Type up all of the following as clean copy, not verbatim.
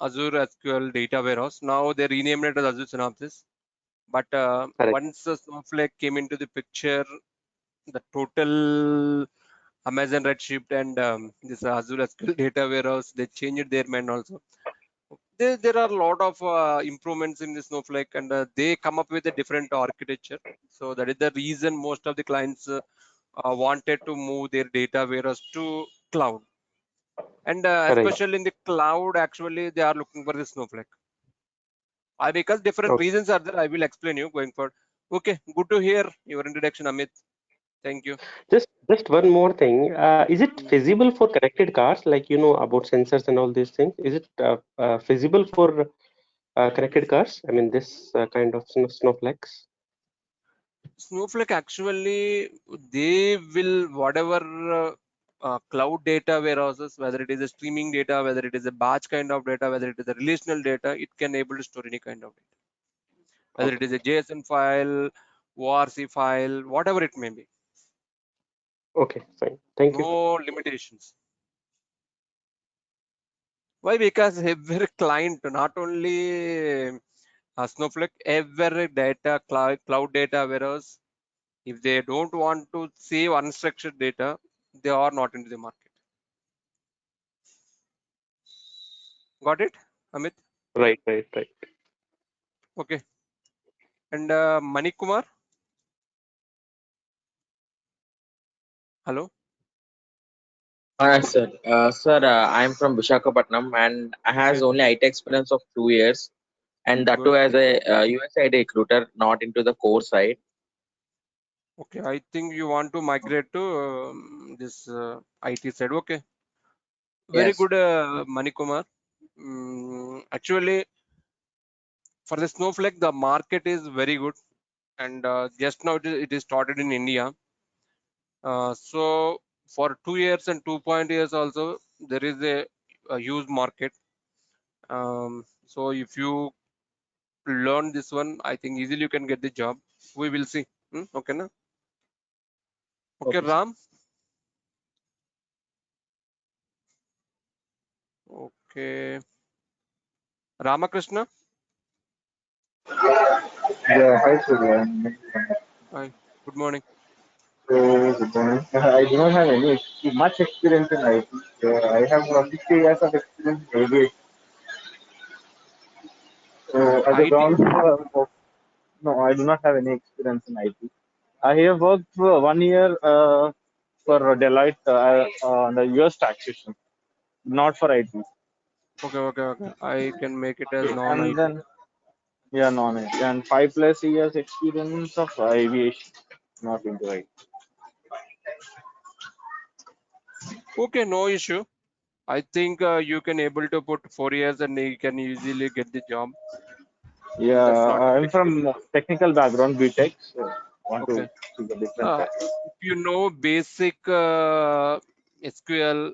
Azure SQL Data Warehouse. Now they renamed it as Azure Synopsys. But Correct. once the Snowflake came into the picture, the total Amazon Redshift and this Azure SQL Data Warehouse, they changed their mind also. There are a lot of improvements in the Snowflake, and they come up with a different architecture. So that is the reason most of the clients wanted to move their data warehouse to cloud. And Correct. especially in the cloud, actually, they are looking for the Snowflake. Because different Okay. reasons are there. I will explain you going forward. Okay, good to hear your introduction, Amit. Thank you. Just one more thing. Is it feasible for connected cars, like about sensors and all these things? Is it feasible for connected cars? I mean, this kind of snowflakes. Snowflake actually, they will whatever cloud data warehouses, whether it is a streaming data, whether it is a batch kind of data, whether it is a relational data, it can able to store any kind of data. Whether it is a JSON file, ORC file, whatever it may be. Okay, fine. Thank you. No limitations. Why? Because every client, not only Snowflake, every data cloud data warehouse, if they don't want to save unstructured data, they are not into the market. Got it, Amit? Right. Okay. And Manik Kumar? Hello? Sir. Sir, I'm from Visakhapatnam and I has Okay. only IT experience of 2 years, and that Good. too as a USAID recruiter, not into the core side. Okay. I think you want to migrate to this IT side. Okay. Very Yes. good, Manik Kumar. Actually, for the Snowflake, the market is very good. And just now it is started in India. So for 2 years and 2 years also, there is a huge market. So if you learn this one, I think easily you can get the job. We will see. Okay, na? Okay, Okay, sir. Ram. Okay, Ramakrishna. Yeah, hi Surya. Hi. Good morning. Good morning. I do not have much experience in IT. I have 50 years of experience in aviation. So as a IT. ground no, I do not have any experience in IT. I have worked for 1 year for Deloitte on the US taxation, not for IT. Okay. I can make it as And non-IT. then, yeah, non-IT. And 5+ years experience of aviation, not into IT. Okay, no issue. I think you can able to put 4 years and you can easily get the job. Yeah, That's not a I'm big deal. from technical background, BTech, so want to Okay. see the different side. If you know basic SQL,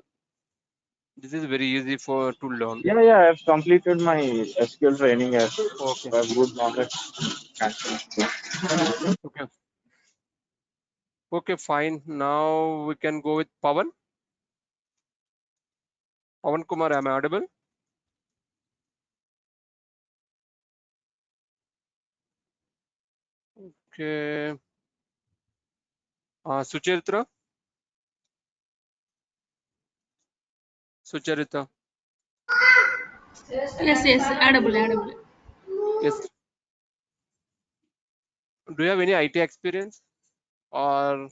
this is very easy for to learn. Yeah, I've completed my SQL training as Okay. I have good knowledge. Okay. Okay, fine. Now we can go with Pawan. Pawan Kumar, am I audible? Okay. Sucharitra. Sucharita. Yes, audible. Yes. Do you have any IT experience or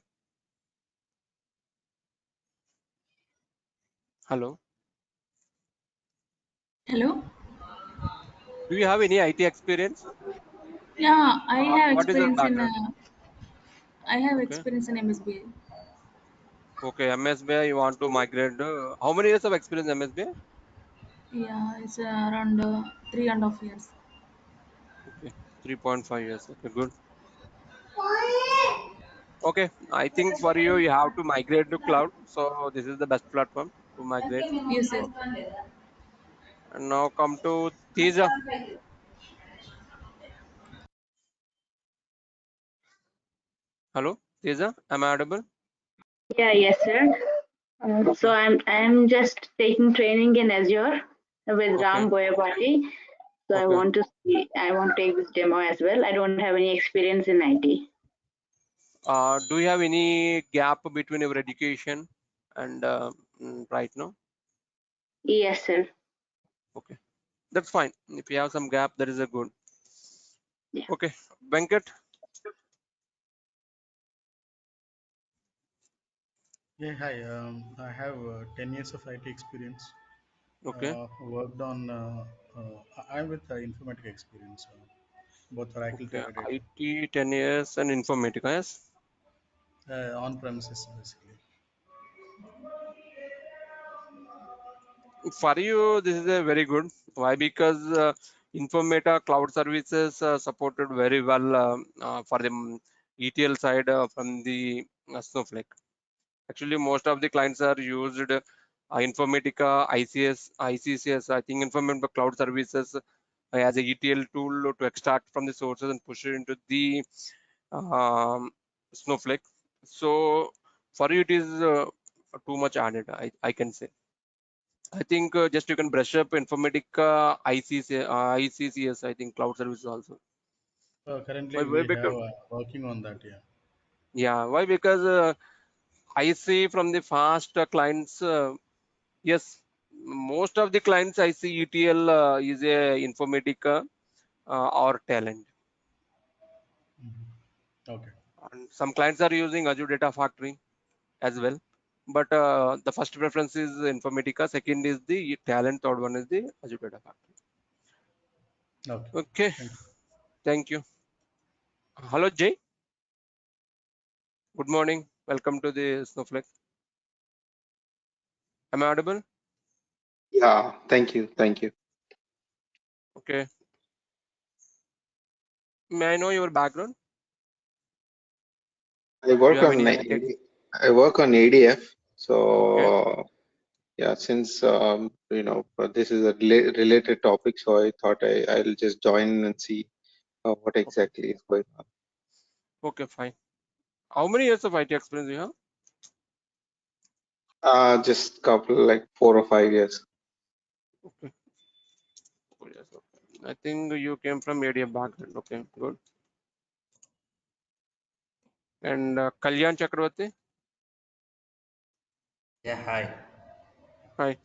hello? Hello. Do you have any IT experience? Yeah, I have What is your experience in. background? I have Okay. experience in MSBA. Okay, MSBI, you want to migrate. How many years of experience MSBI? Yeah, it's around 3.5 years. Okay, 3.5 years. Okay, good. Okay, I think for you, you have to migrate to cloud. So this is the best platform to migrate. Yes. And now come to Teja. Hello, Teja, am I audible? Yeah, yes, sir. So Okay. I'm just taking training in Azure. with Ram Boyapati. So I Okay. want to see, I want to take this demo as well. I don't have any experience in IT. Do you have any gap between your education and right now? Yes, sir. Okay, that's fine. If you have some gap, that is a good. Yeah. Okay, Venkat. Yeah, hi. I have 10 years of IT experience. Okay. Worked on, I'm with Informatica experience, both Oracle Okay. Teradata, IT 10 years and Informatica, yes. on premises basically. For you, this is a very good. Why? Because Informatica Cloud Services supported very well for the ETL side from the Snowflake. Actually, most of the clients are used Informatica, ICCS. I think Informatica Cloud Services as a ETL tool to extract from the sources and push it into the Snowflake. So for you, it is too much added, I can say. I think just you can brush up Informatica, ICCS, I think cloud services also. Currently, Why we have because, working on that. Yeah. yeah, why? Because I see from the fast clients, yes, most of the clients I see ETL is a Informatica or Talent. Okay. And some clients are using Azure Data Factory as well. But the first preference is Informatica, second is the Talent, third one is the Azure Data Factory. Okay. Okay, Thank you. thank you. Hello, Jay. Good morning. Welcome to the Snowflake. Am I audible? Yeah, thank you. Thank you. Okay. May I know your background? I Do work you have on any IT? I work on ADF. Okay. So yeah, since this is a related topic, so I thought I'll just join and see what Okay. exactly is going on. Okay, fine. How many years of IT experience you have? Just couple like 4 or 5 years. Okay. 4 years. Okay. I think you came from ADF background. Okay, good. And Kalyan Chakravarti? Yeah, hi. Hi.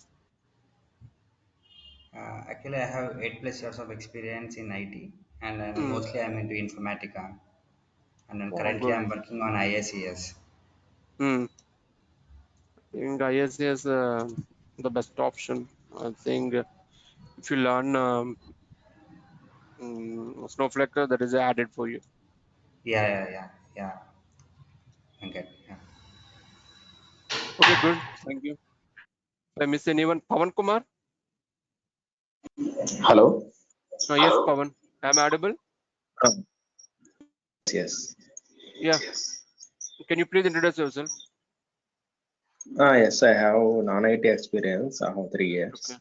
Actually, I have 8+ years of experience in IT, and Mm. mostly I'm into Informatica. And then Oh, currently, good. I'm working on ISCS. Mm. I think IS is the best option. I think if you learn Snowflake, that is added for you. Yeah. Okay. Yeah. Okay, good. Thank you. If I miss anyone, Pawan Kumar? Hello. Yes, Pawan. Am I audible? Yes. Yeah. Can you please introduce yourself? Yes, I have non-IT experience. I have 3 years. Okay.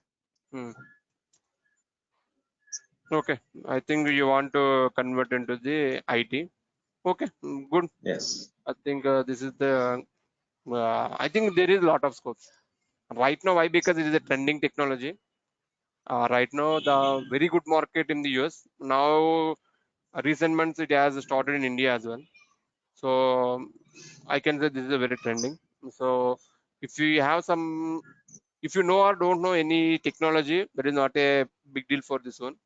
Hmm. Okay. I think you want to convert into the IT. Okay. Good. Yes. I think this is the. I think there is a lot of scope right now. Why? Because it is a trending technology. Right now, the very good market in the US. Now, recent months it has started in India as well. So I can say this is a very trending. So if you have some, if you know or don't know any technology, that is not a big deal for this one.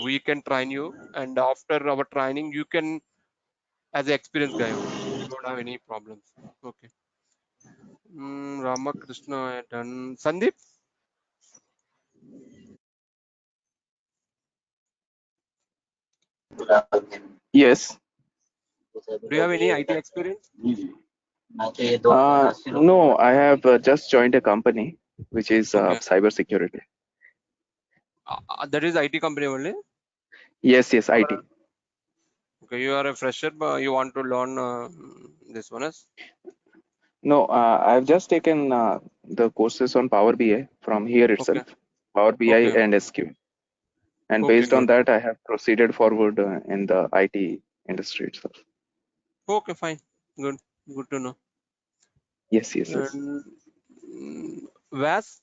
We can train you, and after our training, you can as an experienced guy only. You don't have any problems. Okay. Ramakrishna, I done. Sandeep, Yes. do you have any IT experience? No, I have just joined a company which is Okay. cybersecurity. That is IT company only. Yes, IT. Okay, you are a fresher, but you want to learn this one is. No, I've just taken the courses on Power BI from here itself, Okay. Power BI Okay. and SQL. And Okay, based on good. that, I have proceeded forward in the IT industry itself. Okay, fine. Good. Good to know. Yes. And Vas,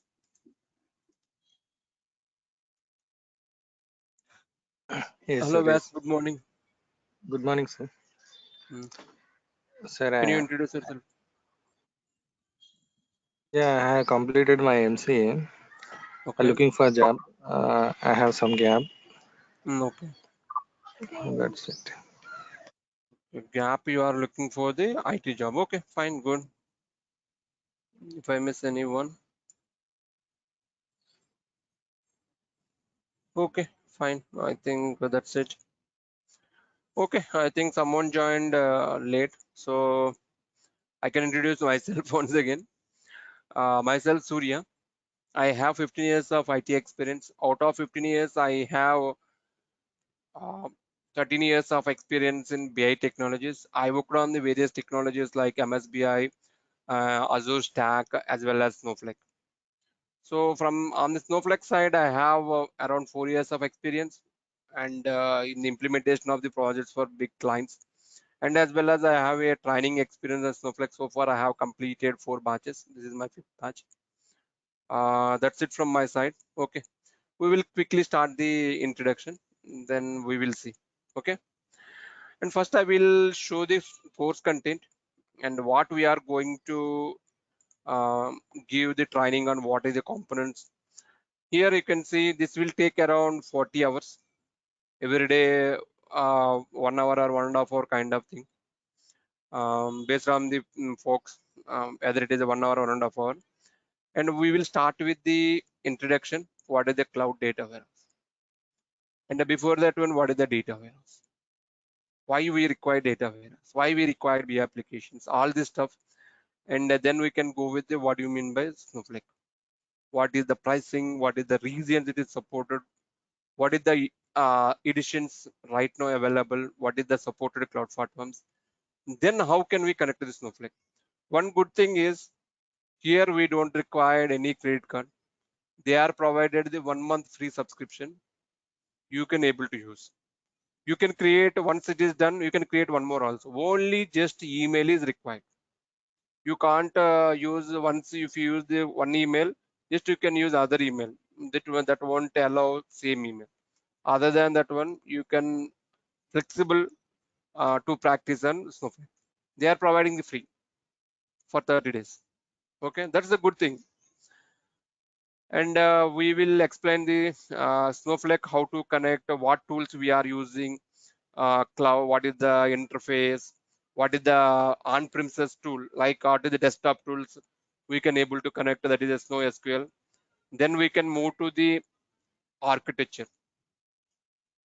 Yes, Hello, sir. Yes. Vas. Good morning. Good morning, sir. Hmm. Sir, Can you introduce yourself? yeah, I have completed my MCA. I'm Okay. looking for a job. I have some gap. Okay. That's it. Gap, you are looking for the IT job. Okay, fine, good. If I miss anyone. Okay, fine. I think that's it. Okay, I think someone joined late, so I can introduce myself once again. Myself, Surya. I have 15 years of IT experience. Out of 15 years, I have uh, 13 years of experience in BI technologies. I worked on the various technologies like MSBI, Azure Stack, as well as Snowflake. So from on the Snowflake side, I have around 4 years of experience and in the implementation of the projects for big clients. And as well as I have a training experience in Snowflake. So far, I have completed 4 batches. This is my 5th batch. That's it from my side. Okay, we will quickly start the introduction. Then we will see. Okay, and first I will show the course content and what we are going to give the training on what is the components. Here you can see this will take around 40 hours every day, 1 hour or 1.5 hour kind of thing, based on the folks, whether it is a 1 hour or 1.5 hour. And we will start with the introduction. What is the cloud data warehouse? And before that one, what is the data warehouse? Why we require data warehouse? Why we require BI applications? All this stuff. And then we can go with the what do you mean by Snowflake? What is the pricing? What is the regions it is supported? What is the editions right now available? What is the supported cloud platforms? Then how can we connect to the Snowflake? One good thing is here we don't require any credit card. They are provided the 1 month free subscription. You can able to use. You can create once it is done. You can create one more also. Only just email is required. You can't use once if you use the one email. Just you can use other email. That won't allow same email. Other than that one, you can flexible to practice on Snowflake. They are providing the free for 30 days. Okay, that's a good thing. And we will explain the Snowflake, how to connect, what tools we are using, cloud, what is the interface, what is the on-premises tool, like what is the desktop tools we can able to connect, that is a SnowSQL. Then we can move to the architecture.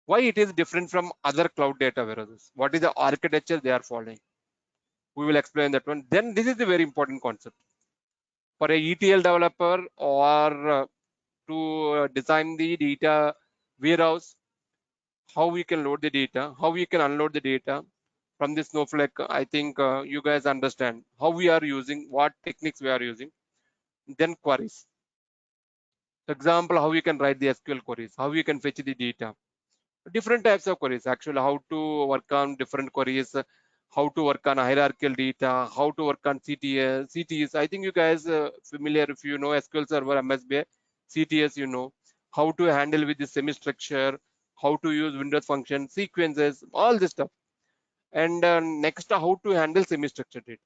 Why it is different from other cloud data warehouses? What is the architecture they are following? We will explain that one. Then this is the very important concept for a ETL developer or to design the data warehouse, how we can load the data, how we can unload the data from the Snowflake. I think you guys understand how we are using, what techniques we are using. Then queries. For example, how you can write the SQL queries, how you can fetch the data. Different types of queries, actually, how to work on different queries, how to work on hierarchical data, how to work on CTS. I think you guys familiar if you know SQL Server, MSBI, CTS, you know how to handle with the semi-structure, how to use Windows function, sequences, all this stuff. And next, how to handle semi-structured data.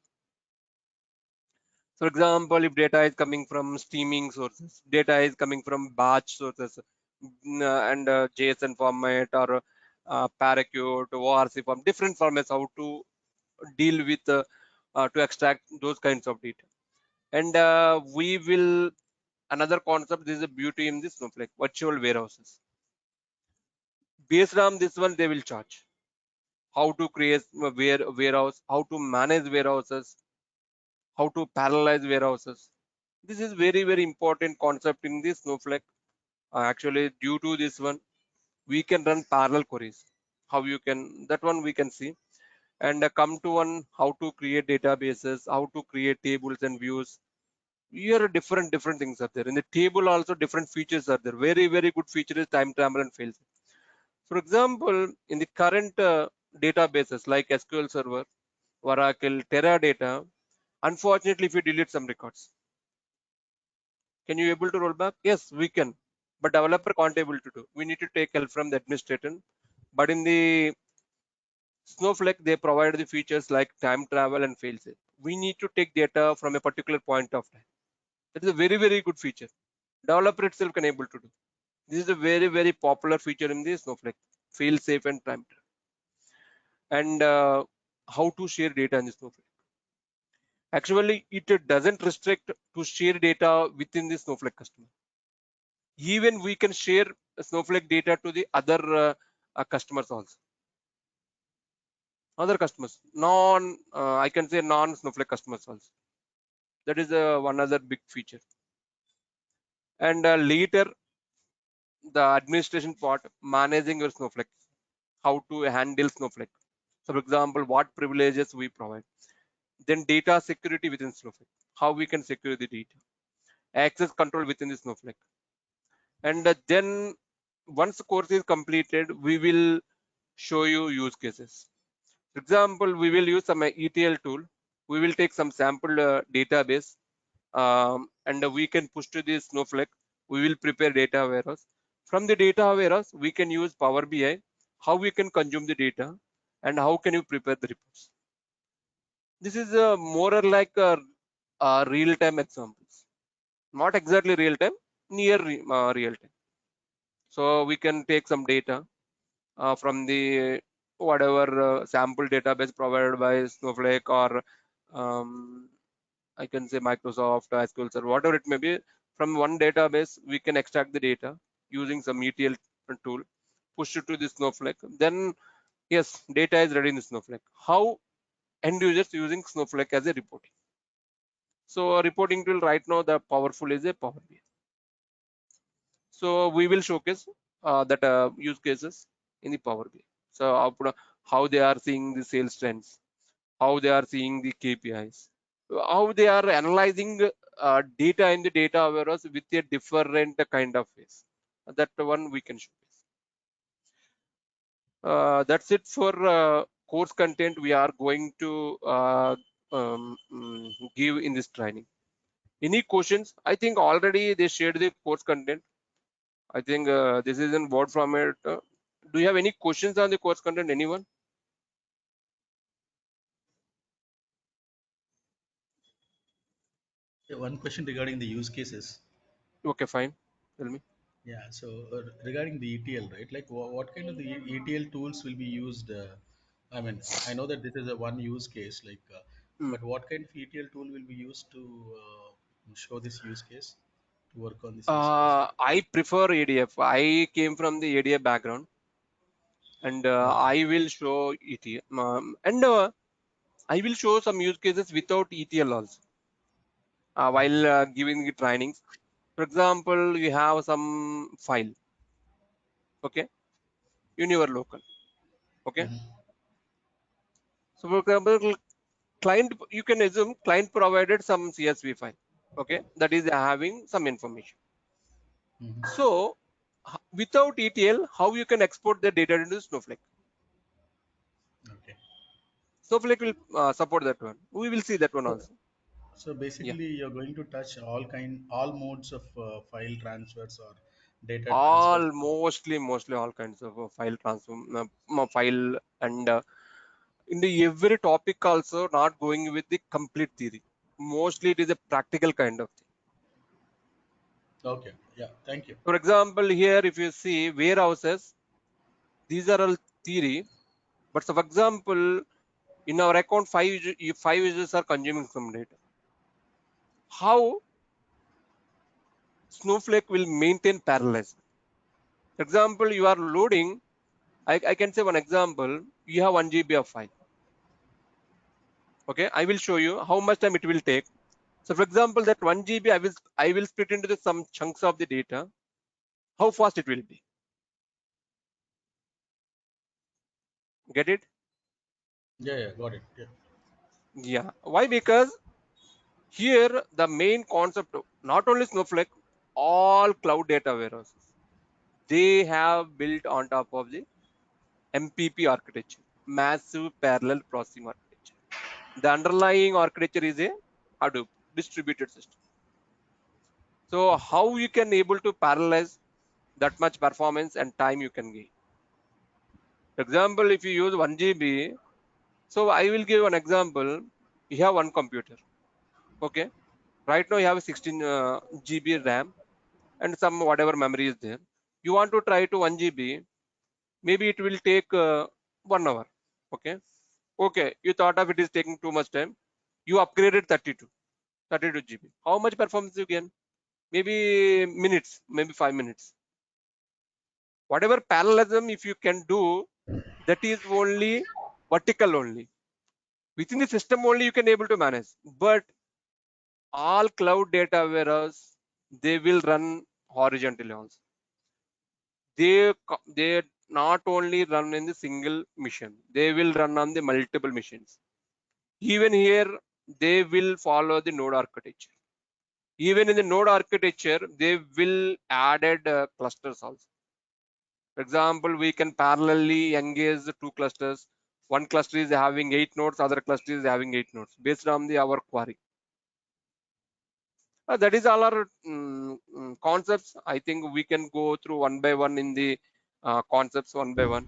For example, if data is coming from streaming sources, data is coming from batch sources, and JSON format or Paraquet, ORC form, different formats, how to deal with to extract those kinds of data. And we will, another concept, this is a beauty in this Snowflake, virtual warehouses. Based on this one, they will charge. How to create a warehouse, how to manage warehouses, how to parallelize warehouses. This is very, very important concept in this Snowflake. Actually, due to this one, we can run parallel queries. How you can, that one we can see. And come to one, how to create databases, how to create tables and views. Here different things are there. In the table also different features are there. Very, very good feature is time travel and fails. For example, in the current databases like SQL Server, Oracle, Teradata, unfortunately, if you delete some records, can you able to roll back? Yes, we can, but developer can't able to do. We need to take help from the administrator. But in the Snowflake, they provide the features like time travel and failsafe. We need to take data from a particular point of time. That is a very, very good feature. Developer itself can able to do. This is a very, very popular feature in the Snowflake, failsafe and time travel. And how to share data in the Snowflake. Actually, it doesn't restrict to share data within the Snowflake customer. Even we can share Snowflake data to the other customers also. Other customers, I can say non-Snowflake customers also. That is one other big feature. And later, the administration part, managing your Snowflake, how to handle Snowflake. So, for example, what privileges we provide. Then data security within Snowflake, how we can secure the data. Access control within the Snowflake. And then once the course is completed, we will show you use cases. For example, we will use some ETL tool. We will take some sample database and we can push to the Snowflake. We will prepare data warehouse. From the data warehouse, we can use Power BI, how we can consume the data and how can you prepare the reports. This is more or like real-time examples. Not exactly real-time, near real-time. So we can take some data from the whatever sample database provided by Snowflake or I can say Microsoft, SQL Server, whatever it may be. From one database, we can extract the data using some ETL tool, push it to the Snowflake. Then, yes, data is ready in the Snowflake. How end users using Snowflake as a reporting? So, a reporting tool right now, the powerful is a Power BI. So, we will showcase that use cases in the Power BI. So, how they are seeing the sales trends, how they are seeing the KPIs, how they are analyzing data in the data warehouse with a different kind of ways. That one we can showcase. That's it for course content we are going to give in this training. Any questions? I think already they shared the course content. I think this is in Word format. Do you have any questions on the course content? Anyone? One question regarding the use cases. Okay, fine. Tell me. Yeah, so regarding the ETL, right? Like what kind of the ETL tools will be used? I mean, I know that this is a one use case, like, but what kind of ETL tool will be used to show this use case, to work on this use case? I prefer ADF. I came from the ADF background, and I will show ETL, and I will show some use cases without ETL also while giving the trainings. For example, you have some file, okay, in your local, okay. So for example, client, you can assume client provided some CSV file, okay, that is having some information. So without ETL, how you can export the data into Snowflake? Okay. Snowflake will support that one. We will see that one also. So basically, you're going to touch all modes of file transfers or data transfers. Mostly all kinds of file transfer, file, and in the every topic also not going with the complete theory. Mostly it is a practical kind of thing. Okay. Yeah. Thank you. For example, here if you see warehouses, these are all theory. But so for example, in our account, five users are consuming some data. How Snowflake will maintain parallels? For example, you are loading. I can say one example. You have 1 GB of file. Okay, I will show you how much time it will take. So for example, that 1 GB I will split into some chunks of the data. How fast it will be? Get it? Yeah, got it. Yeah. Yeah. Why? Because here the main concept, not only Snowflake, all cloud data warehouses, they have built on top of the MPP architecture, massive parallel processing architecture. The underlying architecture is a Hadoop distributed system. So how you can able to parallelize that much performance and time you can gain? For example, if you use 1 GB, so I will give an example. You have one computer. Okay. Right now you have 16 GB RAM and some whatever memory is there. You want to try to 1 GB, maybe it will take 1 hour. Okay. Okay. You thought of it is taking too much time. You upgraded 32 GB. How much performance you gain? Maybe minutes, maybe 5 minutes. Whatever parallelism if you can do, that is only vertical only. Within the system only you can able to manage. But all cloud data warehouse, they will run horizontally also. They not only run in the single mission, they will run on the multiple machines. Even here, they will follow the node architecture. Even in the node architecture, they will added clusters also. For example, we can parallelly engage the 2 clusters. One cluster is having 8 nodes, other cluster is having 8 nodes based on our query. That is all our concepts. I think we can go through one by one in the concepts one by one.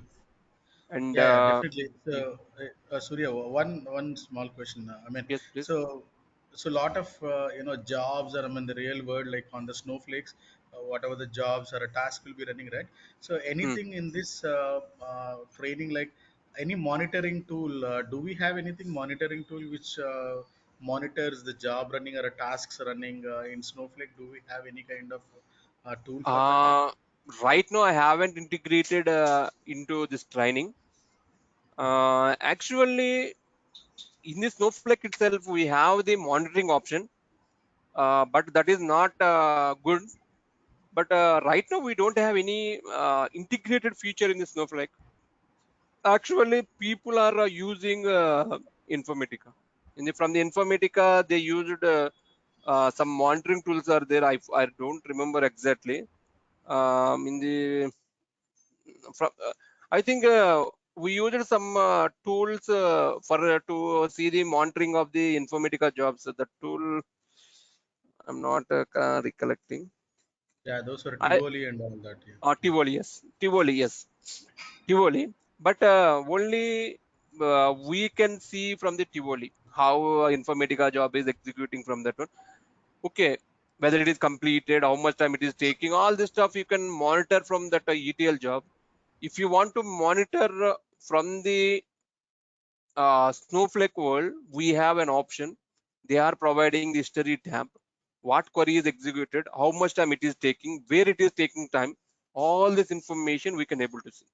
And Yeah, definitely. So, Surya, one small question. I mean, yes, please. so lot of jobs are, I mean, the real world, like on the snowflakes, whatever the jobs or a task will be running, right? So anything in this training, like any monitoring tool, do we have anything monitoring tool which monitors the job running or a tasks running in Snowflake? Do we have any kind of tool for that? Right now, I haven't integrated into this training. Actually, in the Snowflake itself, we have the monitoring option, but that is not good. But right now, we don't have any integrated feature in the Snowflake. Actually, people are using Informatica. From the Informatica, they used some monitoring tools are there. I don't remember exactly. In the from I think we used some tools for to see the monitoring of the Informatica jobs. The tool I'm not recollecting. Yeah, those are I Tivoli and all that. Yeah. Tivoli, yes, Tivoli. But only we can see from the Tivoli how Informatica job is executing from that one. Okay, whether it is completed, how much time it is taking, all this stuff you can monitor from that ETL job. If you want to monitor from the Snowflake world, we have an option. They are providing the history tab, what query is executed, how much time it is taking, where it is taking time, all this information we can able to see.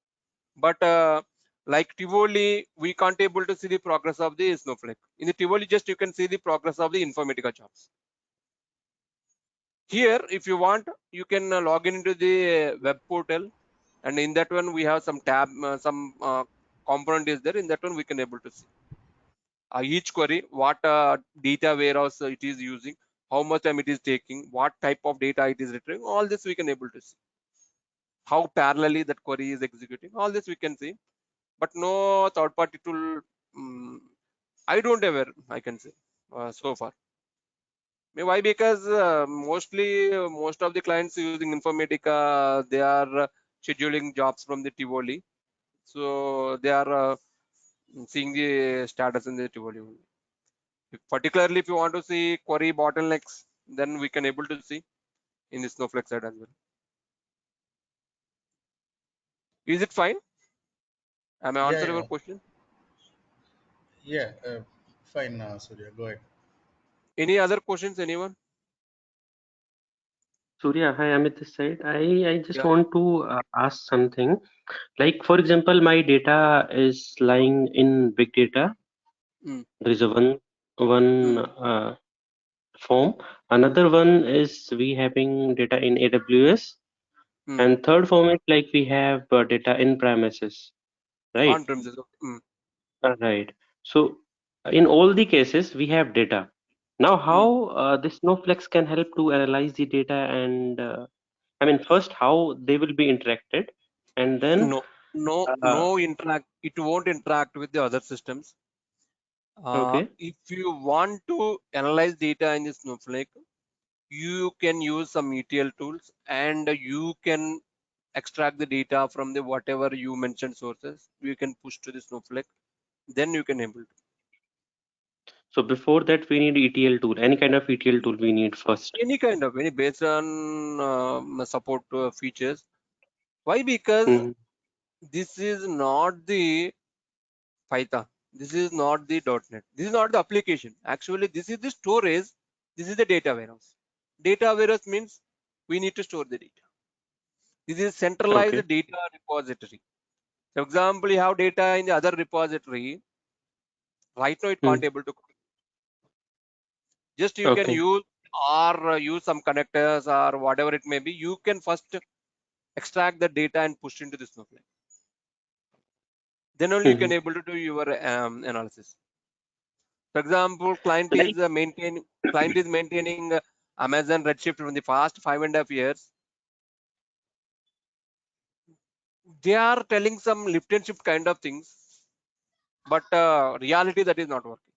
But like Tivoli, we can't able to see the progress of the Snowflake. In the Tivoli, just you can see the progress of the Informatica jobs. Here, if you want, you can log in into the web portal, and in that one we have some tab, some component is there. In that one we can able to see each query, what data warehouse it is using, how much time it is taking, what type of data it is retrieving. All this we can able to see. How parallelly that query is executing. All this we can see, but no third-party tool. I don't ever. I can say so far. Why? Because mostly most of the clients using Informatica, they are scheduling jobs from the Tivoli, so they are seeing the status in the Tivoli only. Particularly if you want to see query bottlenecks, then we can able to see in the Snowflake side as well. Is it fine? Am I answering your question? Yeah, fine, Surya, go ahead. Any other questions, anyone? Surya, hi, Amit this side. I just Yeah. want to ask something. Like, for example, my data is lying in big data. There is a one form. Another one is we having data in AWS. And third form is like we have data in premises, right? On premises. Right. So in all the cases, we have data. Now, how this Snowflake can help to analyze the data and I mean, first, how they will be interacted, and then No interact. It won't interact with the other systems. Okay. If you want to analyze data in the Snowflake, you can use some ETL tools, and you can extract the data from the whatever you mentioned sources. You can push to the Snowflake. Then you can able to. So before that, we need ETL tool. Any kind of ETL tool we need first. Any kind of based on support features. Why? Because this is not the Python. This is not the .NET. This is not the application. Actually, this is the storage. This is the data warehouse. Data warehouse means we need to store the data. This is centralized data repository. For example, you have data in the other repository. Right now, it can't able to. Just you can use or use some connectors or whatever it may be. You can first extract the data and push into the Snowflake. Then only you can able to do your analysis. For example, client is maintaining Amazon Redshift from the past 5.5 years. They are telling some lift and shift kind of things, but reality that is not working.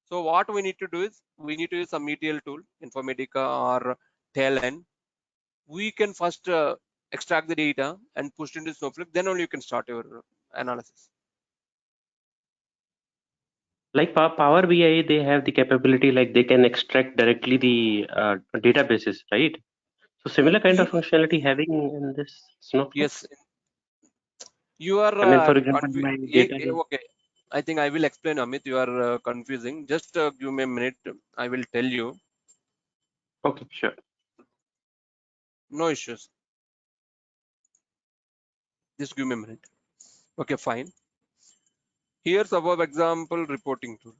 So what we need to do is we need to use some ETL tool, Informatica or Talend. We can first extract the data and push into Snowflake. Then only you can start your analysis. Like Power BI, they have the capability like they can extract directly the databases, right? So similar kind of functionality having in this Snowflake. Yes, you are. I mean, for example, my data. Okay, I think I will explain, Amit. You are confusing. Just give me a minute. I will tell you. Okay, sure. No issues. Just give me a minute. Okay, fine. Here's above example reporting tool.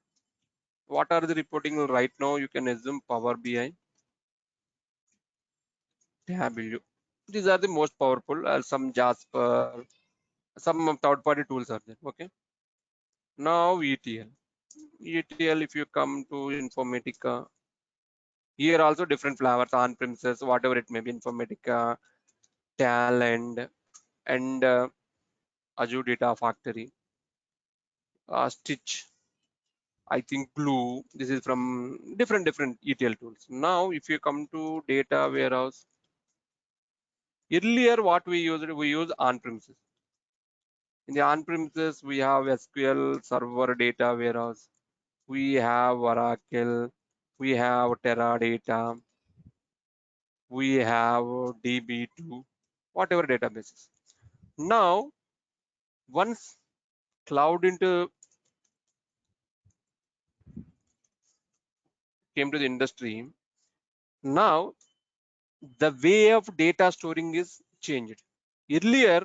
What are the reporting right now? You can assume Power BI, Tableau. These are the most powerful. Some Jasper, some third-party tools are there. Okay. Now ETL. ETL. If you come to Informatica, here also different flavors on-premises, whatever it may be. Informatica, Talend, and Azure Data Factory, Stitch. I think Glue. This is from different ETL tools. Now, if you come to data warehouse, earlier what we use on-premises. In the on-premises, we have SQL Server data warehouse. We have Oracle. We have Teradata. We have DB2, whatever databases. Now, once cloud came to the industry, now the way of data storing is changed. Earlier,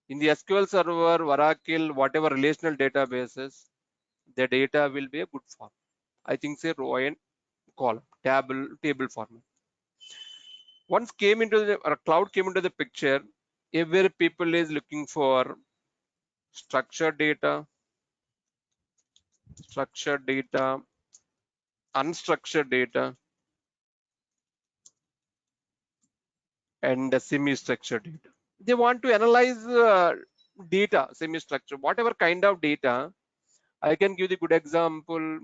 in the SQL Server, Oracle, whatever relational databases, the data will be a good form. I think say row and column, table format. Once came into the cloud came into the picture, every people is looking for structured data, unstructured data, and semi-structured data. They want to analyze data, semi-structured, whatever kind of data. I can give the good example.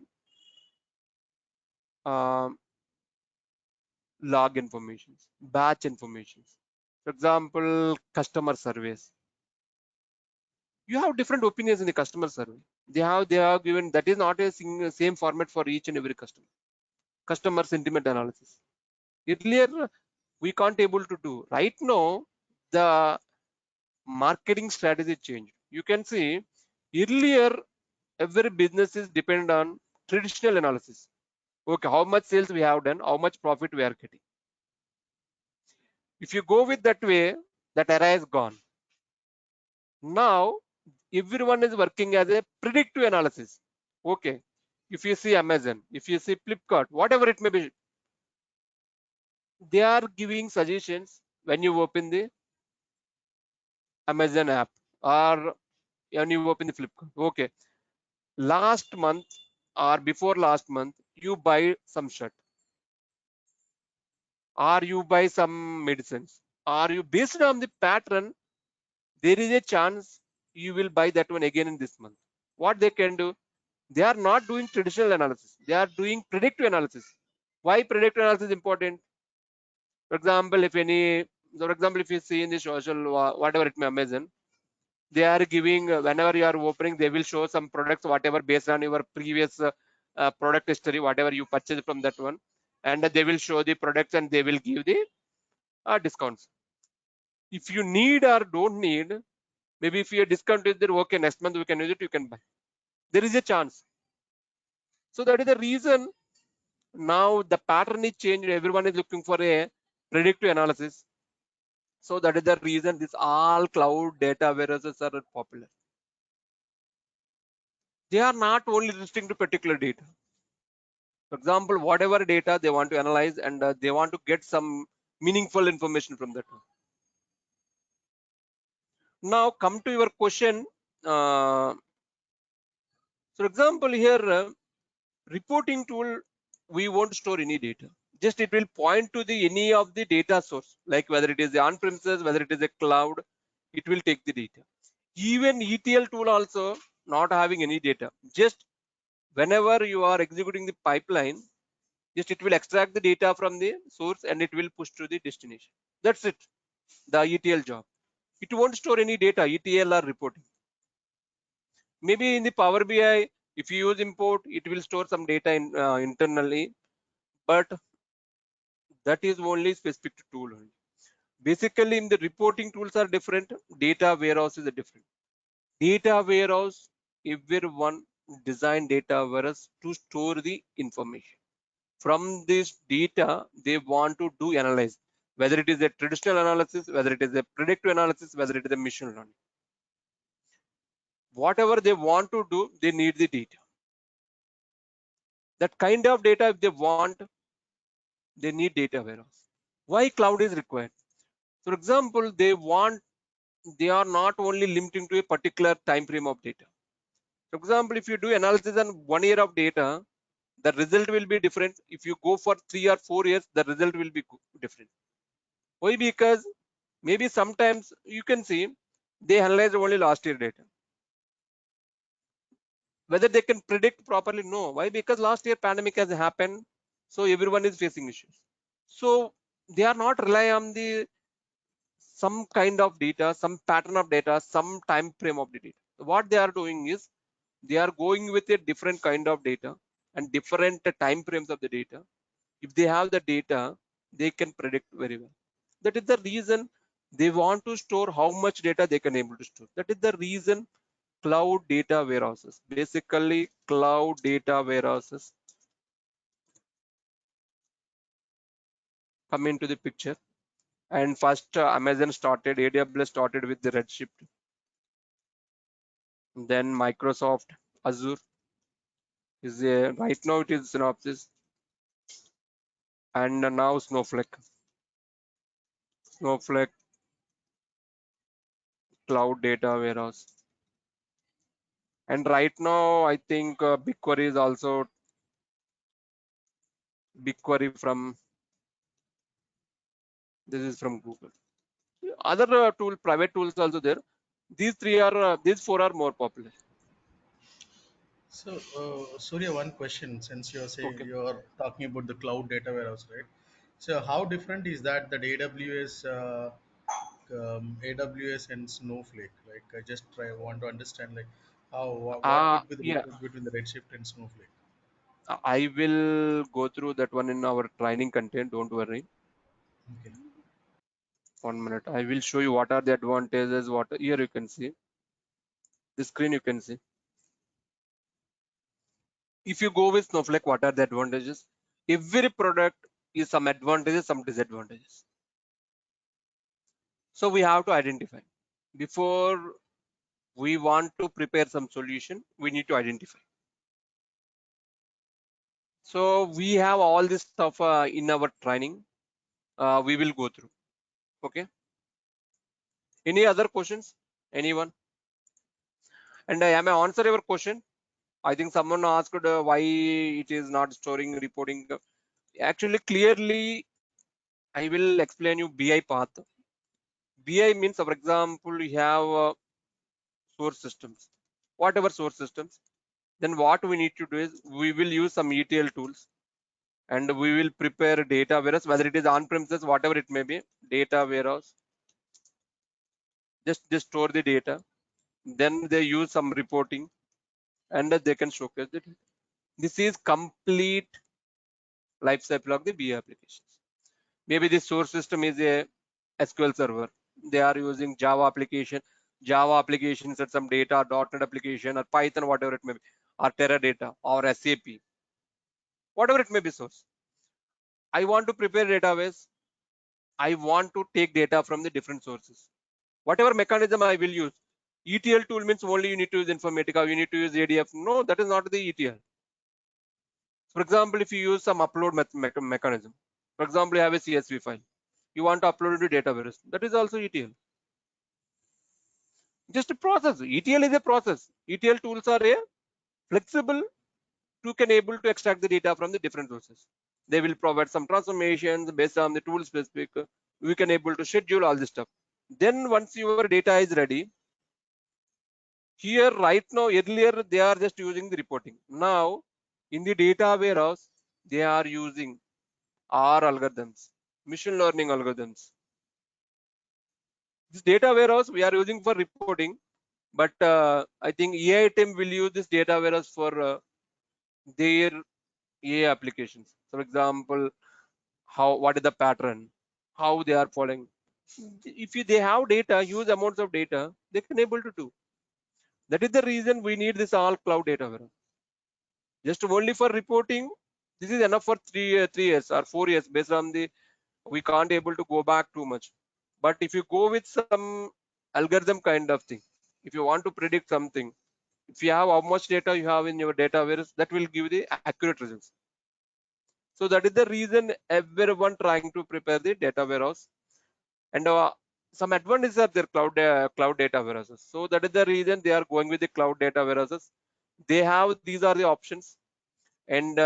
Log informations, batch informations. For example, customer surveys. You have different opinions in the customer survey. They have given that is not a same format for each and every customer. Customer sentiment analysis. Earlier, we can't able to do. Right now, the marketing strategy changed. You can see earlier every business is dependent on traditional analysis. Okay, how much sales we have done, how much profit we are getting. If you go with that way, that era is gone. Now everyone is working as a predictive analysis. Okay, if you see Amazon, if you see Flipkart, whatever it may be, they are giving suggestions when you open the Amazon app or when you open the Flipkart. Okay, last month or before last month, you buy some shirt or you buy some medicines, or you based on the pattern, there is a chance you will buy that one again in this month. What they can do, they are not doing traditional analysis, they are doing predictive analysis. Why predictive analysis is important? For example, if any So for example, if you see in the social, whatever it may Amazon, they are giving, whenever you are opening, they will show some products, whatever based on your previous product history, whatever you purchased from that one, and they will show the products and they will give the discounts. If you need or don't need, maybe if your discount is there, okay, next month we can use it, you can buy. There is a chance. So that is the reason now the pattern is changed. Everyone is looking for a predictive analysis. So that is the reason this all cloud data warehouses are popular. They are not only restricted to particular data. For example, whatever data they want to analyze and they want to get some meaningful information from that one. Now come to your question. For example, here reporting tool, we won't store any data. Just it will point to the any of the data source, like whether it is the on-premises, whether it is a cloud, it will take the data. Even ETL tool also not having any data. Just whenever you are executing the pipeline, just it will extract the data from the source and it will push to the destination. That's it, the ETL job. It won't store any data, ETL or reporting. Maybe in the Power BI, if you use import, it will store some data internally, but that is only specific to tool only. Basically, in the reporting tools are different, data warehouse is a different. Data warehouse, everyone design data warehouse to store the information. From this data, they want to do analyze, whether it is a traditional analysis, whether it is a predictive analysis, whether it is a machine learning. Whatever they want to do, they need the data. That kind of data, if they want, they need data warehouse. Why cloud is required? For example, they are not only limiting to a particular time frame of data. For example, if you do analysis on 1 year of data, the result will be different. If you go for 3 or 4 years, the result will be different. Why? Because maybe sometimes you can see they analyze only last year data. Whether they can predict properly, no. Why? Because last year pandemic has happened, so everyone is facing issues. So they are not rely on the some kind of data, some pattern of data, some time frame of the data. What they are doing is they are going with a different kind of data and different time frames of the data. If they have the data, they can predict very well. That is the reason they want to store how much data they can able to store. That is the reason cloud data warehouses. Basically, cloud data warehouses come into the picture. And first Amazon started, AWS started with the Redshift. Then Microsoft Azure is right now it is Synopsys, and now Snowflake cloud data warehouse. And right now I think BigQuery is also BigQuery from this is from Google. Other private tools also there. These four are more popular. So, Surya, one question, since you're saying Okay. you're talking about the cloud data warehouse, right? So, how different is that AWS and Snowflake? Like, I just want to understand, like, what would be the Yeah, difference between the Redshift and Snowflake? I will go through that one in our training content. Don't worry. Okay. 1 minute. I will show you what are the advantages. What here you can see the screen. You can see. If you go with Snowflake, what are the advantages? Every product is some advantages, some disadvantages. So we have to identify before we want to prepare some solution. We need to identify. So we have all this stuff in our training. We will go through. Okay. Any other questions? Anyone? And I am answer your question. I think someone asked why it is not storing reporting. Actually, clearly, I will explain you BI path. BI means, for example, you have source systems, whatever source systems. Then what we need to do is we will use some ETL tools and we will prepare data, whereas whether it is on premises, whatever it may be, data warehouse. Just they store the data, then they use some reporting, and they can showcase the data. This is complete life cycle of the BI applications. Maybe the source system is a SQL server. They are using Java application. Java applications at some data, .NET application, or Python, whatever it may be, or Teradata, or SAP, whatever it may be source. I want to prepare database. I want to take data from the different sources. Whatever mechanism I will use. ETL tool means only you need to use Informatica, you need to use ADF. No, that is not the ETL. For example, if you use some upload mechanism, for example, you have a CSV file, you want to upload it to database, that is also ETL. Just a process. ETL is a process. ETL tools are a flexible to can able to extract the data from the different sources. They will provide some transformations based on the tool specific. We can able to schedule all this stuff. Then once your data is ready, here right now earlier they are just using the reporting. Now in the data warehouse they are using R algorithms, machine learning algorithms. This data warehouse we are using for reporting, but I think AI team will use this data warehouse for their AI applications. For example, what is the pattern, how they are following. If they have data, huge amounts of data, they can able to do. That is the reason we need this all cloud data warehouse. Just only for reporting, this is enough for 3 years or 4 years based on the, we can't able to go back too much. But if you go with some algorithm kind of thing, if you want to predict something, if you have how much data you have in your data warehouse, that will give the accurate results. So that is the reason everyone trying to prepare the data warehouse, and some advantages of their cloud data warehouses. So that is the reason they are going with the cloud data warehouses. They have, these are the options, and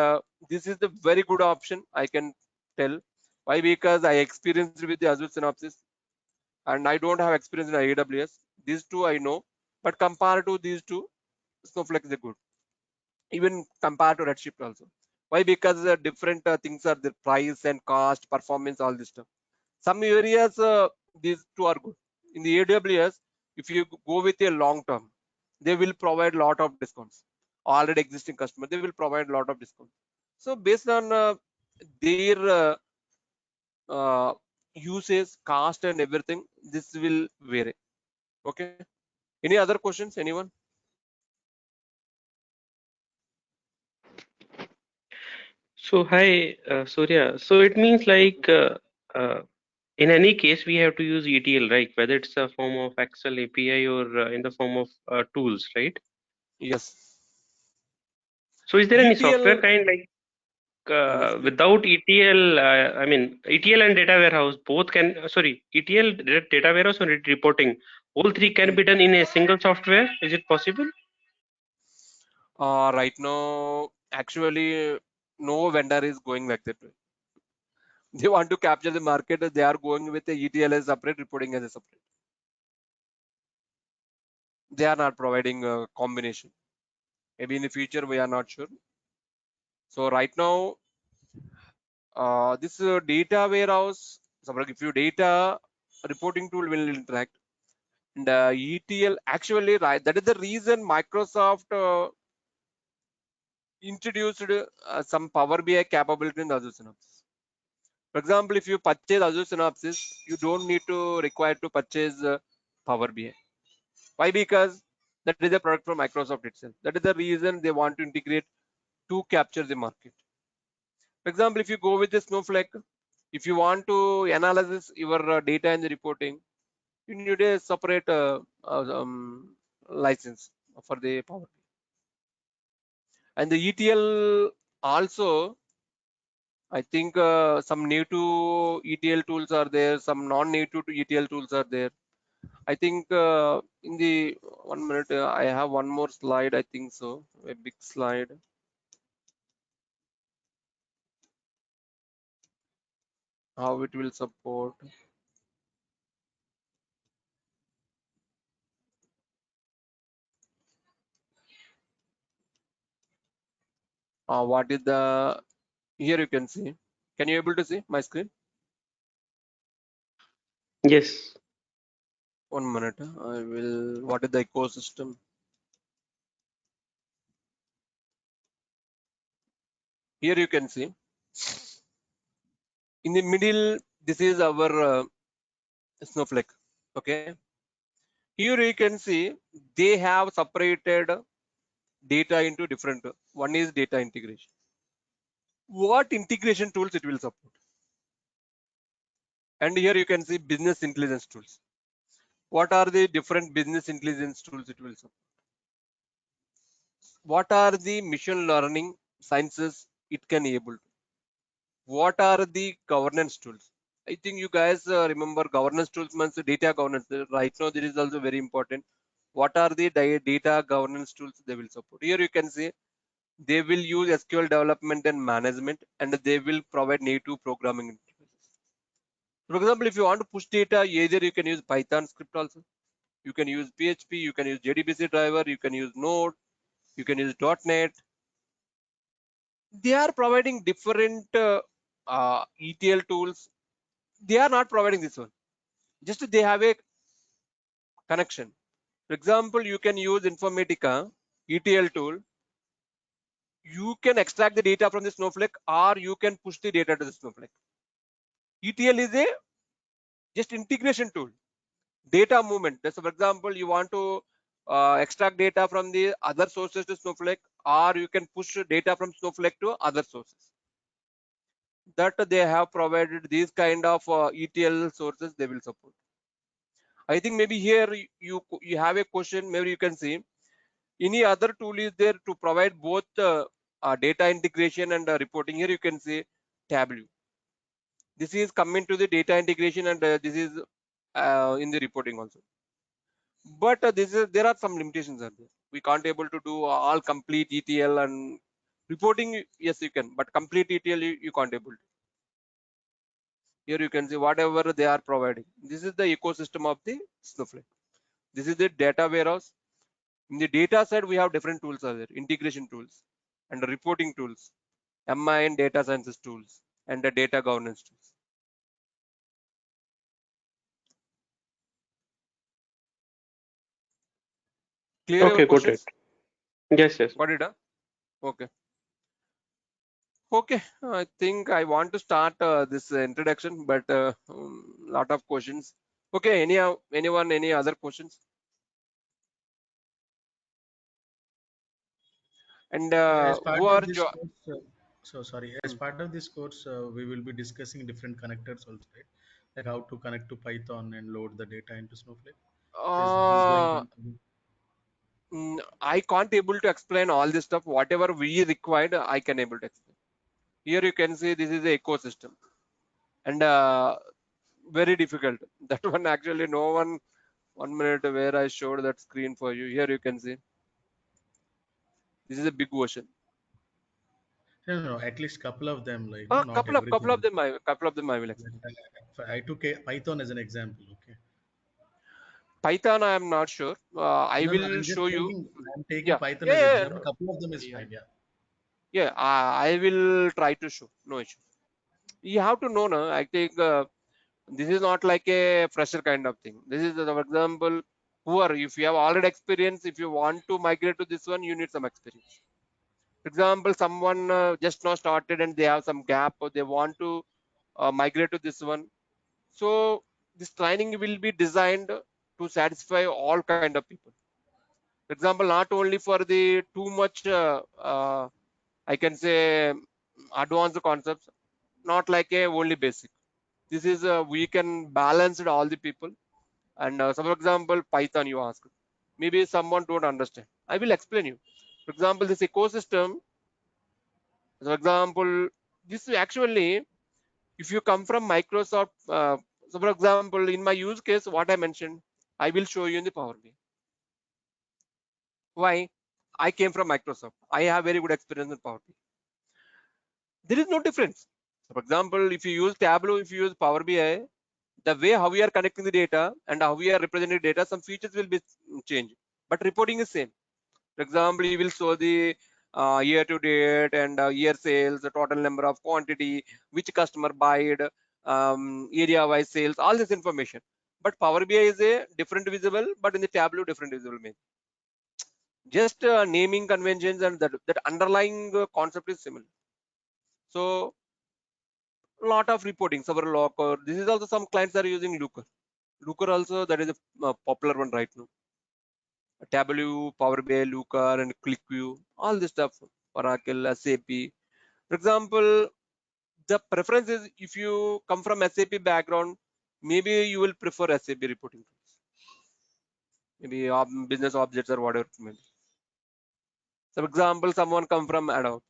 this is the very good option, I can tell. Why? Because I experienced with the Azure Synopsys, and I don't have experience in AWS. These two I know, but compared to these two, Snowflake is good. Even compared to Redshift also. Why? Because different things are the price and cost, performance, all this stuff. Some areas these two are good. In the AWS, if you go with a long term, they will provide lot of discounts. Already existing customer, they will provide lot of discounts. So based on their usage, cost, and everything, this will vary. Okay. Any other questions? Anyone? So hi, Surya. So it means like in any case we have to use ETL, right? Whether it's a form of Excel API or in the form of tools, right? Yes. So is there any software ETL. kind like Yes. without ETL? I mean ETL and data warehouse both can. Sorry, ETL, data warehouse, or reporting. All three can be done in a single software. Is it possible? Right now, actually, no vendor is going like that way. They want to capture the market. They are going with the ETL as separate, reporting as a separate. They are not providing a combination. Maybe in the future, we are not sure. So right now, this data warehouse, so if you data reporting tool will interact, and ETL actually, right, that is the reason Microsoft introduced some Power BI capability in Azure Synapse. For example, if you purchase Azure Synopsys, you don't need to require to purchase Power BI. Why? Because that is a product from Microsoft itself. That is the reason they want to integrate to capture the market. For example, if you go with the Snowflake, if you want to analyze your data in the reporting, you need a separate license for the Power BI. And the ETL also, I think some native ETL tools are there, some non-native ETL tools are there. I think in the 1 minute, I have one more slide, I think so, a big slide. How it will support. What is the, here you can see. Can you able to see my screen? Yes. 1 minute. I will. What is the ecosystem? Here you can see in the middle. This is our Snowflake. Okay. Here you can see they have separated data into different. One is data integration. What integration tools it will support? And here you can see business intelligence tools. What are the different business intelligence tools it will support? What are the machine learning sciences it can able to? What are the governance tools? I think you guys remember governance tools means data governance. Right now, this is also very important. What are the data governance tools they will support? Here you can see they will use SQL development and management, and they will provide native programming interfaces. For example, if you want to push data, either you can use Python script also, you can use PHP, you can use JDBC driver, you can use Node, you can use .NET. They are providing different ETL tools. They are not providing this one. Just they have a connection. For example, you can use Informatica ETL tool. You can extract the data from the Snowflake, or you can push the data to the Snowflake. ETL is a just integration tool. Data movement. So for example, you want to extract data from the other sources to Snowflake, or you can push data from Snowflake to other sources. That they have provided these kind of ETL sources they will support. I think maybe here you have a question. Maybe you can see any other tool is there to provide both data integration and reporting. Here you can see Tableau. This is coming to the data integration, and this is in the reporting also. But there are some limitations are there. We can't able to do all complete ETL and reporting. Yes, you can, but complete ETL you can't able to. Here you can see whatever they are providing. This is the ecosystem of the Snowflake. This is the data warehouse. In the data side, we have different tools are there, integration tools and reporting tools, MI and data sciences tools, and the data governance tools. Clear your Okay, got it. questions? Yes, yes. Got it, huh? Okay. Okay, I think I want to start this introduction, but lot of questions. Okay, anyone, any other questions? And As part who are of this course, so sorry, as part of this course, we will be discussing different connectors also, right? Like how to connect to Python and load the data into Snowflake. This is going on. I can't able to explain all this stuff. Whatever we required, I can able to explain. Here you can see this is the ecosystem, and very difficult. That one actually no one. 1 minute where I showed that screen for you. Here you can see this is a big version. No, at least couple of them, like A not couple of everything. them I will explain. I took Python as an example. Okay. Python I am not sure. I No, will show you. I'm taking Yeah, Python as an yeah, example. Couple of them is fine. Yeah. yeah. I will try to show. No issue. You have to know, no? I think this is not like a fresher kind of thing. This is, for example, if you have already experience, if you want to migrate to this one, you need some experience. For example, someone just now started and they have some gap, or they want to migrate to this one. So this training will be designed to satisfy all kind of people. For example, not only for the too much, I can say advanced concepts, not like a only basic. This is we can balance it all the people. And so for example, Python you ask, maybe someone don't understand. I will explain you. For example, this ecosystem. For example, this actually, if you come from Microsoft, so for example, in my use case, what I mentioned, I will show you in the Power BI. Why? I came from Microsoft. I have very good experience in Power BI. There is no difference. So for example, if you use Tableau, if you use Power BI, the way how we are connecting the data and how we are representing data, some features will be changed, but reporting is same. For example, you will show the year to date and year sales, the total number of quantity, which customer buyed, area wise sales, all this information. But Power BI is a different visible, but in the Tableau different visible maybe. Just naming conventions and that underlying concept is similar. So lot of reporting, several Looker. This is also some clients are using Looker. Looker also, that is a popular one right now. Tableau, Power BI, Looker, and ClickView, all this stuff. Oracle, SAP. For example, the preference is if you come from SAP background, maybe you will prefer SAP reporting tools. Maybe business objects or whatever it may be. So, for example, someone come from Adobe,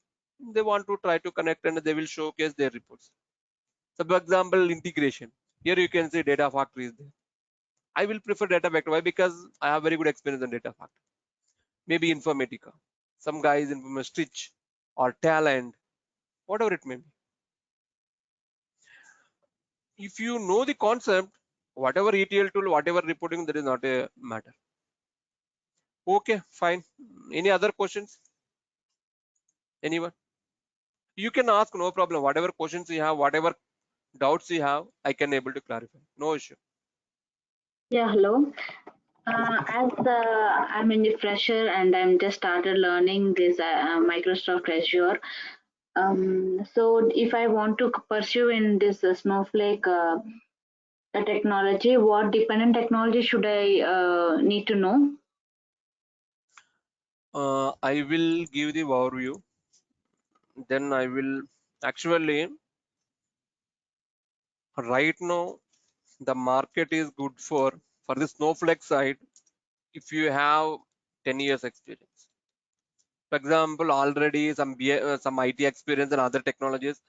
they want to try to connect and they will showcase their reports. So, for example, integration. Here you can see Data Factory is there. I will prefer Data Factory. Why? Because I have very good experience on Data Factory. Maybe Informatica. Some guys in Stitch or Talent, whatever it may be. If you know the concept, whatever ETL tool, whatever reporting, that is not a matter. Okay, fine. Any other questions? Anyone? You can ask, no problem. Whatever questions you have, whatever doubts you have, I can able to clarify. No issue. Yeah, hello. As I'm in the fresher and I'm just started learning this Microsoft Azure. So if I want to pursue in this Snowflake technology, what dependent technology should I need to know? I will give the overview. Then I will actually, right now, the market is good for the Snowflake side. If you have 10 years experience, for example, already some IT experience and other technologies,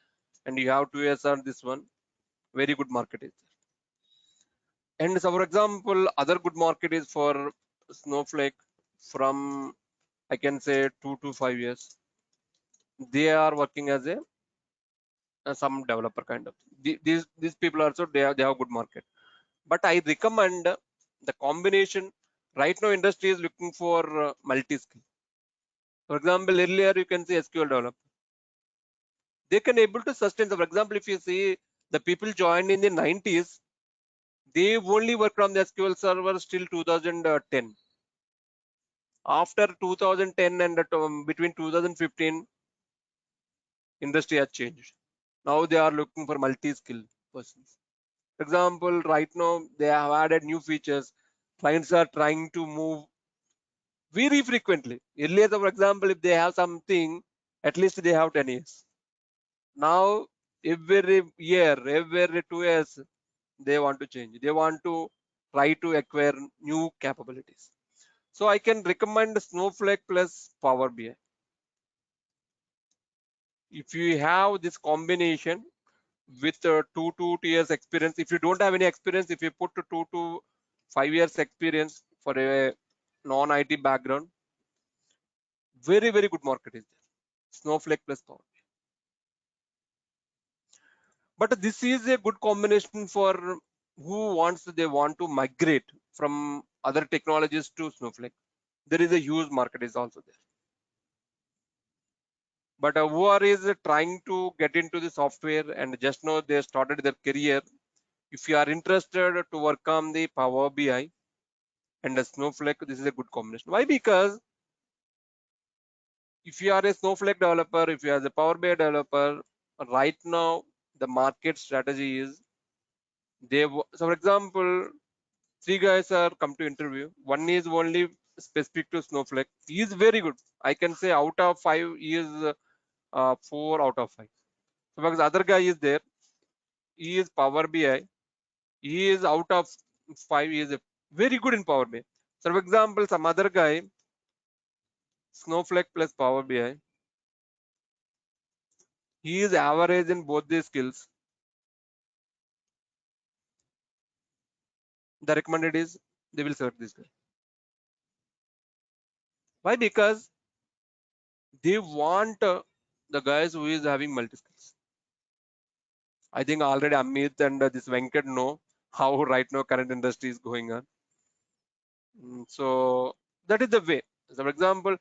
and you have 2 years on this one, very good market is there. And so, for example, other good market is for Snowflake from, I can say, 2 to 5 years. They are working as a some developer kind of. These people also they have good market. But I recommend the combination. Right now, industry is looking for multi-skill. For example, earlier you can see SQL developer. They can able to sustain. For example, if you see the people joined in the 90s, they only worked on the SQL server till 2010. After 2010 and between 2015, industry has changed. Now they are looking for multi-skill persons. For example, right now they have added new features. Clients are trying to move very frequently. Earlier, for example, if they have something, at least they have 10 years. Now, every year, every 2 years, they want to change. They want to try to acquire new capabilities. So I can recommend Snowflake plus Power BI. If you have this combination with 2 to 2 years experience, if you don't have any experience, if you put 2 to 5 years experience for a non-IT background, very, very good market is there. Snowflake plus Power BI. But this is a good combination for who they want to migrate from other technologies to Snowflake. There is a huge market is also there. But who are trying to get into the software and just know they started their career. If you are interested to work on the Power BI and the Snowflake, this is a good combination. Why? Because if you are a Snowflake developer, if you are a Power BI developer, right now the market strategy is so for example, 3 guys are come to interview. One is only specific to Snowflake. He is very good. I can say out of 5, he is 4 out of 5. So because other guy is there, he is Power BI. He is out of 5. He is very good in Power BI. So for example, some other guy, Snowflake plus Power BI, he is average in both these skills. The recommended is they will select this guy. Why? Because they want the guys who is having multi skills. I think already Amit and this Venkat know how right now current industry is going on. So that is the way. So for example,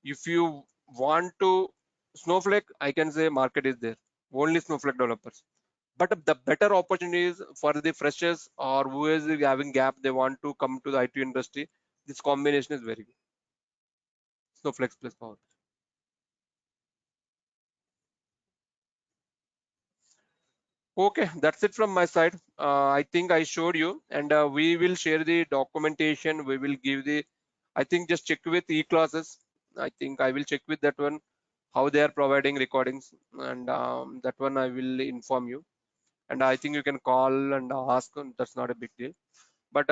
if you want to Snowflake, I can say market is there. Only Snowflake developers. But the better opportunity is for the freshers or who is having gap, they want to come to the IT industry. This combination is very good. Snowflake plus Power. Okay, that's it from my side. I think I showed you, and we will share the documentation. We will give the, I think just check with e-classes. I think I will check with that one, how they are providing recordings, and that one I will inform you. And I think you can call and ask, and that's not a big deal. But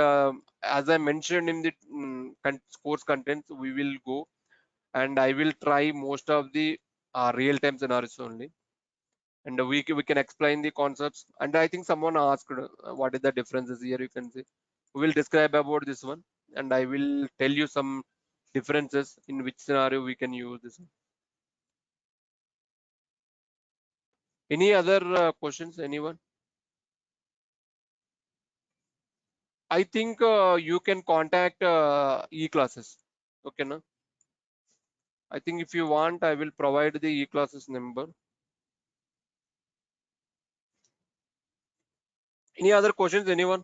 as I mentioned in the course contents, we will go, and I will try most of the real-time scenarios only, and we can explain the concepts. And I think someone asked what is the differences here. You can see we will describe about this one, and I will tell you some differences in which scenario we can use this one. Any other questions, anyone? I think you can contact e-classes. Okay, no? I think if you want, I will provide the e-classes number. Any other questions, anyone?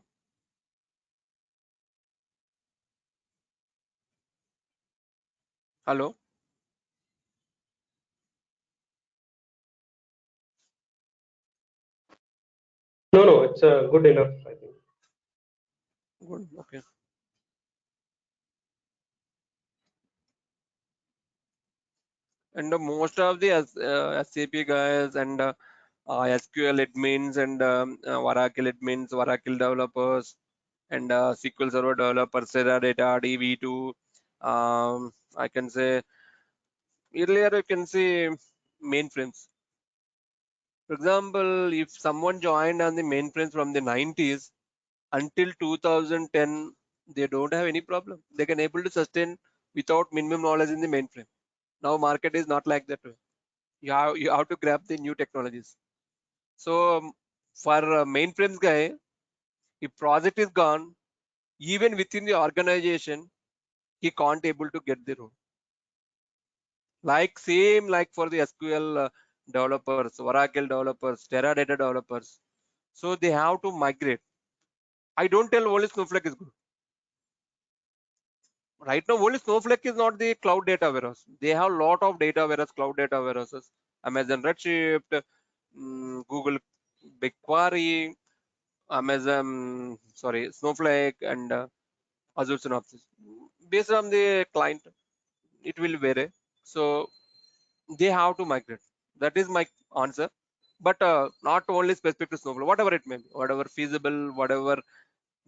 Hello? No, it's good enough, I think. Good, okay. And most of the SAP guys and SQL admins and Oracle admins, Oracle developers, and SQL Server developers, Teradata, DB2. I can say earlier you can say mainframes. For example, if someone joined on the mainframes from the 90s until 2010, they don't have any problem. They can able to sustain without minimum knowledge in the mainframe. Now market is not like that way. You have to grab the new technologies. So for mainframes guy, if project is gone, even within the organization, he can't able to get the role. Like same like for the SQL developers, Oracle developers, Teradata developers. So they have to migrate. I don't tell only Snowflake is good. Right now, only Snowflake is not the cloud data warehouse. They have a lot of data warehouse, cloud data warehouses, Amazon Redshift, Google BigQuery, Amazon, sorry, Snowflake, and Azure Synopsys. Based on the client, it will vary. So they have to migrate. That is my answer. But not only specific to Snowflake, whatever it may be, whatever feasible, whatever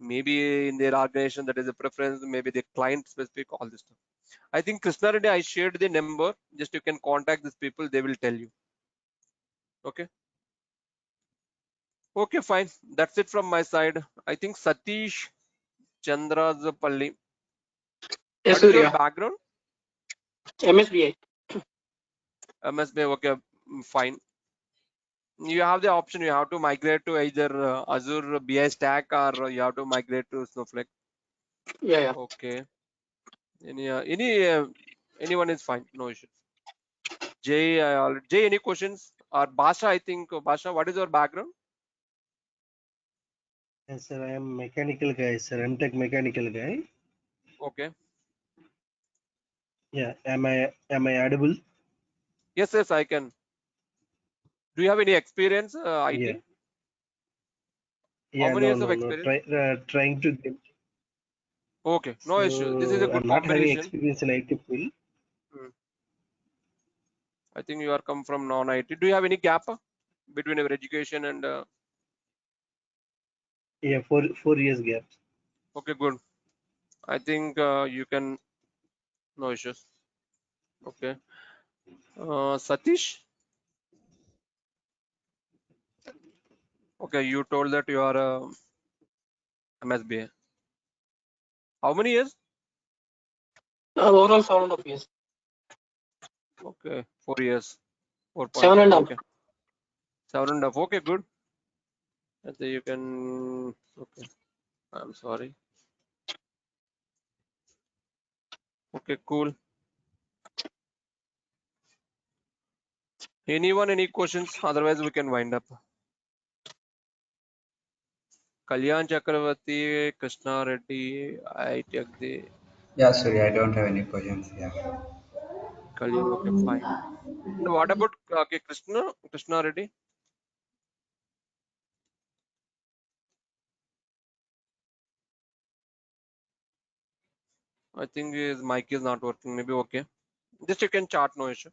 maybe in their organization that is a preference, maybe the client specific, all this stuff. I think Krishna Reddy, I shared the number. Just you can contact these people, they will tell you. Okay. Okay, fine. That's it from my side. I think Satish Chandrazapalli. Yes, What is your Surya. background? MSBI. MSB. Okay, fine. You have the option. You have to migrate to either Azure BI Stack or you have to migrate to Snowflake. Yeah. Okay. Anyone is fine. No issues. Jay, Jay, any questions? Or Basha, I think Basha, what is your background? Yes, sir. I am mechanical guy, sir. MTech mechanical guy. Okay. Yeah. Am I audible? Yes, I can. Do you have any experience, IT? Yeah. How Yeah. many years of No. experience? Trying to get. Okay, no issue. This is a So good I'm not having combination. experience in IT field. I think you are come from non-IT. Do you have any gap between your education and? Yeah, 4 years gap. Okay, good. I think you can. No issues. Okay. Satish. Okay, you told that you are a MSBA. How many years? Overall 7.5 years. Okay, 4 years. 7 4.5. and a half. Okay. 7.5. Okay, good. I think you can. Okay. I'm sorry. Okay, cool. Anyone, any questions? Otherwise, we can wind up. Kalyan Chakravarti, Krishna Reddy, I take the Yeah, sorry, I don't have any questions. Yeah. Kalyan. Okay, fine. And what about okay, Krishna Reddy? I think his mic is not working. Maybe okay. Just you can chat, no issue.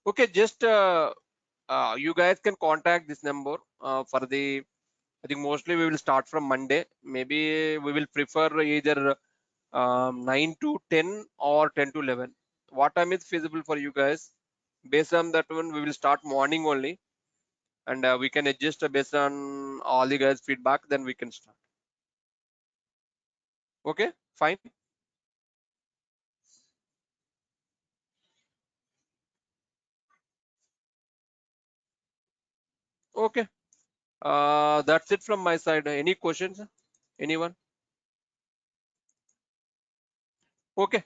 Okay, just you guys can contact this number for the. I think mostly we will start from Monday. Maybe we will prefer either 9 to 10 or 10 to 11. What time is feasible for you guys? Based on that one, we will start morning only, and we can adjust based on all the guys' feedback. Then we can start. Okay, fine. Okay, that's it from my side. Any questions? Anyone? Okay.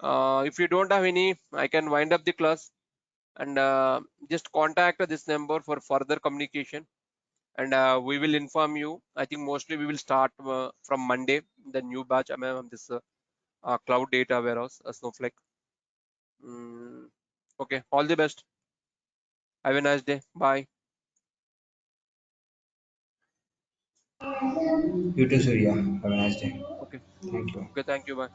If you don't have any, I can wind up the class and just contact this number for further communication, and we will inform you. I think mostly we will start from Monday, the new batch. I mean, this cloud data warehouse, Snowflake. Okay, all the best. Have a nice day. Bye. You too, Surya. Have a nice day. Okay. Thank you. Okay, thank you. Bye.